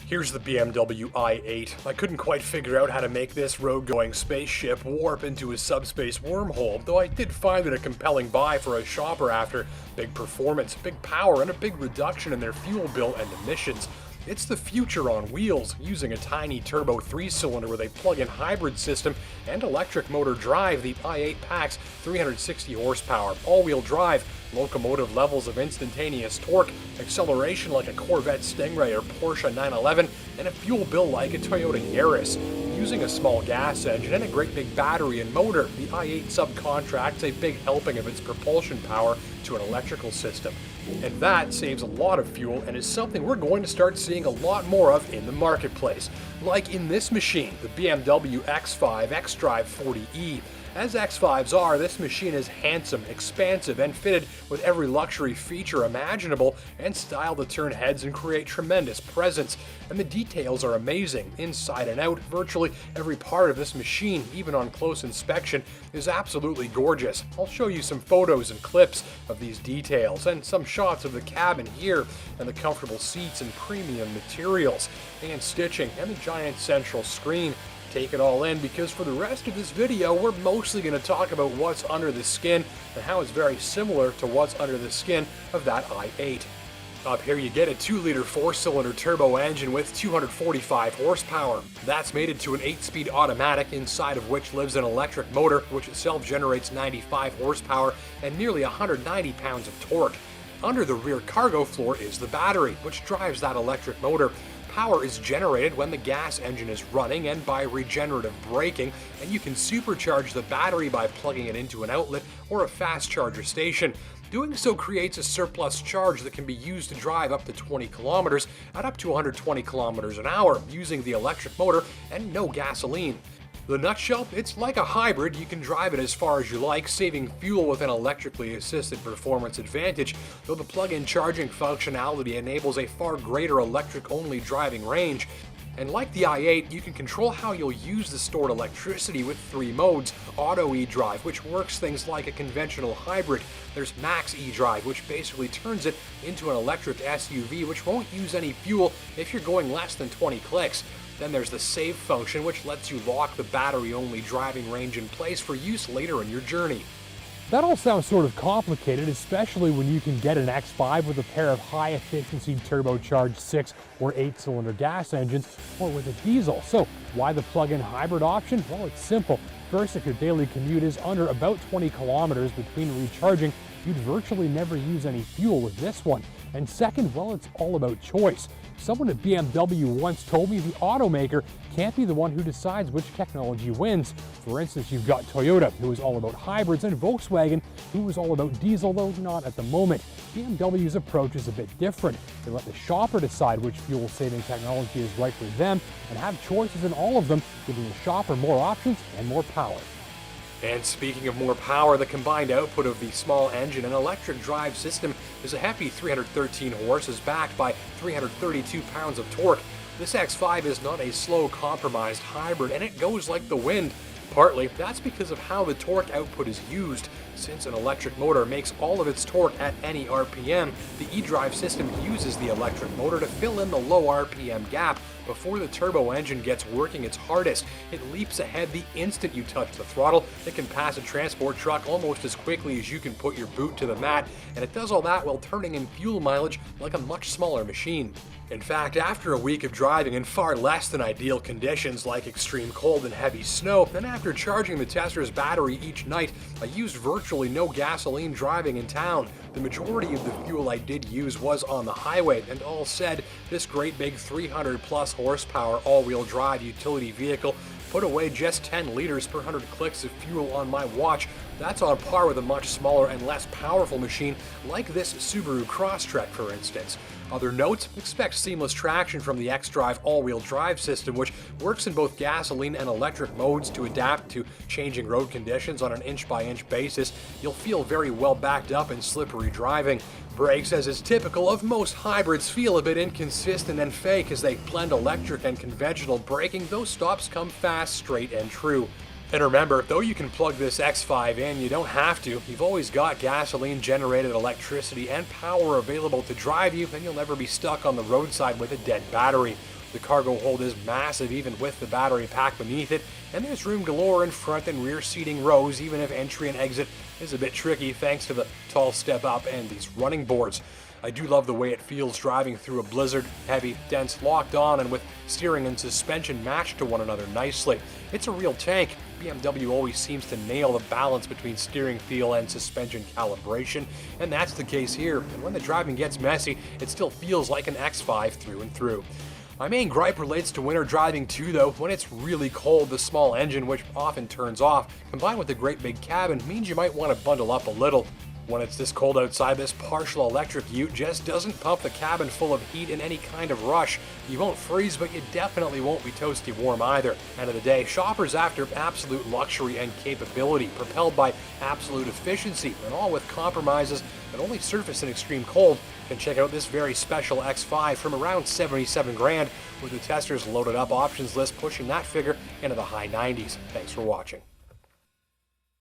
Here's the BMW i8. I couldn't quite figure out how to make this road-going spaceship warp into a subspace wormhole, though I did find it a compelling buy for a shopper after big performance, big power, and a big reduction in their fuel bill and emissions. It's the future on wheels, using a tiny turbo 3-cylinder with a plug-in hybrid system and electric motor drive. The i8 packs 360 horsepower, all-wheel drive, locomotive levels of instantaneous torque, acceleration like a Corvette Stingray or Porsche 911, and a fuel bill like a Toyota Yaris. Using a small gas engine and a great big battery and motor, the i8 subcontracts a big helping of its propulsion power to an electrical system. And that saves a lot of fuel and is something we're going to start seeing a lot more of in the marketplace. Like in this machine, the BMW X5 xDrive40e. As X5s are, this machine is handsome, expansive, and fitted with every luxury feature imaginable and style to turn heads and create tremendous presence. And the details are amazing, inside and out. Virtually every part of this machine, even on close inspection, is absolutely gorgeous. I'll show you some photos and clips of these details and some shots of the cabin here and the comfortable seats and premium materials and stitching and the giant central screen. Take it all in, because for the rest of this video we're mostly going to talk about what's under the skin and how it's very similar to what's under the skin of that i8. Up here you get a 2-liter 4-cylinder turbo engine with 245 horsepower. That's mated to an 8-speed automatic, inside of which lives an electric motor, which itself generates 95 horsepower and nearly 190 pounds of torque. Under the rear cargo floor is the battery, which drives that electric motor. Power is generated when the gas engine is running and by regenerative braking, and you can supercharge the battery by plugging it into an outlet or a fast charger station. Doing so creates a surplus charge that can be used to drive up to 20 kilometers at up to 120 kilometers an hour using the electric motor and no gasoline. The nutshell, it's like a hybrid. You can drive it as far as you like, saving fuel with an electrically assisted performance advantage, though the plug-in charging functionality enables a far greater electric-only driving range. And like the i8, you can control how you'll use the stored electricity with 3 modes. Auto eDrive, which works things like a conventional hybrid. There's Max eDrive, which basically turns it into an electric SUV, which won't use any fuel if you're going less than 20 clicks. Then there's the save function, which lets you lock the battery-only driving range in place for use later in your journey. That all sounds sort of complicated, especially when you can get an X5 with a pair of high-efficiency turbocharged 6 or 8-cylinder gas engines, or with a diesel. So why the plug-in hybrid option? Well, it's simple. First, if your daily commute is under about 20 kilometers between recharging, you'd virtually never use any fuel with this one. And second, well, it's all about choice. Someone at BMW once told me the automaker can't be the one who decides which technology wins. For instance, you've got Toyota, who is all about hybrids, and Volkswagen, who is all about diesel, though not at the moment. BMW's approach is a bit different. They let the shopper decide which fuel-saving technology is right for them and have choices in all of them, giving the shopper more options and more power. And speaking of more power, the combined output of the small engine and electric drive system is a hefty 313 horses backed by 332 pounds of torque. This X5 is not a slow compromised hybrid, and it goes like the wind. Partly, that's because of how the torque output is used. Since an electric motor makes all of its torque at any RPM, the eDrive system uses the electric motor to fill in the low RPM gap before the turbo engine gets working its hardest. It leaps ahead the instant you touch the throttle. It can pass a transport truck almost as quickly as you can put your boot to the mat, and it does all that while turning in fuel mileage like a much smaller machine. In fact, after a week of driving in far less than ideal conditions like extreme cold and heavy snow, and after charging the Tesla's battery each night, I used virtually no gasoline driving in town. The majority of the fuel I did use was on the highway, and all said, this great big 300 plus horsepower all-wheel drive utility vehicle put away just 10 liters per 100 clicks of fuel on my watch. That's on par with a much smaller and less powerful machine like this Subaru Crosstrek, for instance. Other notes, expect seamless traction from the xDrive all-wheel drive system, which works in both gasoline and electric modes to adapt to changing road conditions on an inch-by-inch basis. You'll feel very well backed up in slippery driving. Brakes, as is typical of most hybrids, feel a bit inconsistent and fake as they blend electric and conventional braking. Those stops come fast, straight, and true. And remember, though you can plug this X5 in, you don't have to. You've always got gasoline-generated electricity and power available to drive you, and you'll never be stuck on the roadside with a dead battery. The cargo hold is massive even with the battery pack beneath it, and there's room galore in front and rear seating rows even if entry and exit is a bit tricky thanks to the tall step up and these running boards. I do love the way it feels driving through a blizzard, heavy, dense, locked on, and with steering and suspension matched to one another nicely. It's a real tank. BMW always seems to nail the balance between steering feel and suspension calibration, and that's the case here. And when the driving gets messy, it still feels like an X5 through and through. My main gripe relates to winter driving too though. When it's really cold, the small engine, which often turns off, combined with the great big cabin, means you might want to bundle up a little. When it's this cold outside, this partial electric ute just doesn't pump the cabin full of heat in any kind of rush. You won't freeze, but you definitely won't be toasty warm either. End of the day, shoppers after absolute luxury and capability, propelled by absolute efficiency, and all with compromises that only surface in extreme cold, can check out this very special X5 from around 77 grand, with the testers loaded up options list pushing that figure into the high 90s. Thanks for watching.